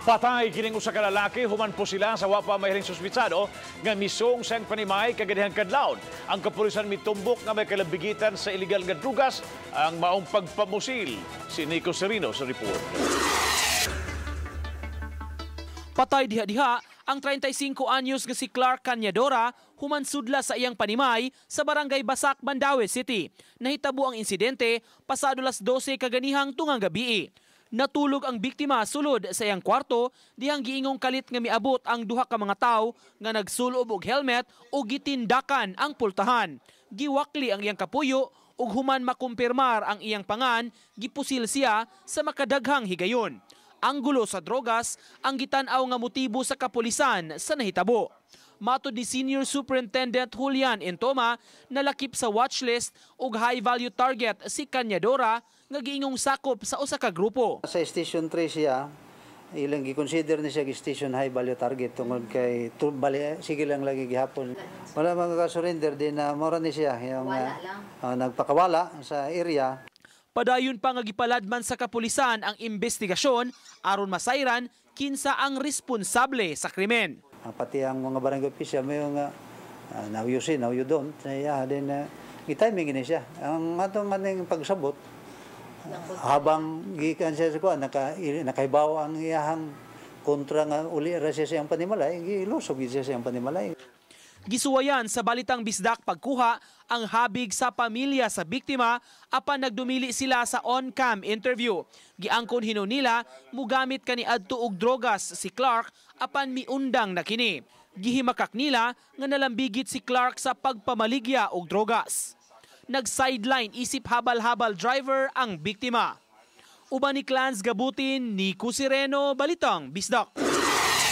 Patay kining usa ka lalaki human po sila sa wa pa mahiling suspitsado nga misong sang panimay kagadihang kadlawon. Ang kapolisan mitumbok nga may kalambigitan sa illegal nga drugas ang maong pagpamusil. Si Nico Serino sa report. Patay diha-diha ang 35 anyos nga si Clark Cañadora human sudla sa iyang panimay sa barangay Basak, Mandaue City. Nahitabo ang insidente pasado las 12 kaganihang tungang gabi. Natulog ang biktima sulod sa iyang kwarto dihang giingong kalit nga miabot ang duha ka mga tawo nga nagsulob og helmet o gitindakan ang pultahan. Giwakli ang iyang kapuyo ug human makumpirmar ang iyang pangan, gipusil siya sa makadaghang higayon. Ang gulo sa drogas ang gitan-aw nga motibo sa kapolisan sa nahitabo. Matod ni Senior Superintendent Julian Entoma, nalakip sa watchlist ug high value target si Cañadora nga giingong sakop sa usa ka grupo. Sa Station 3 siya, ilang gi-consider ni siya station high value target tungod kay sige lang lagi gihapon. Wala magka-surrender din na mora ni siya yung nagpakawala sa area. Padayon pa nga gipaladman sa kapulisan ang investigasyon aron masayran kinsa ang responsable sa krimen. Pati ang mga barangay official may mga now you see, now you don't. Then i-timing ni siya. Ang atong maning pagsabot habang gikan siya sa kuan nakaibaw ang iyahang kontra nga uli ra siya sa panimalay, gilusog siya sa panimalay. Gisuwayan sa Balitang Bisdak pagkuha ang habig sa pamilya sa biktima apan nagdumili sila sa on-cam interview. Giangkon hinunila mugamit kani adto og drogas si Clark apan miundang na kini. Gihimakak nila nga nalambigit si Clark sa pagpamaligya og drogas. Nag-sideline isip habal-habal driver ang biktima. Uban ni Clans Gabutin, Nico Sereno, Balitang Bisdak.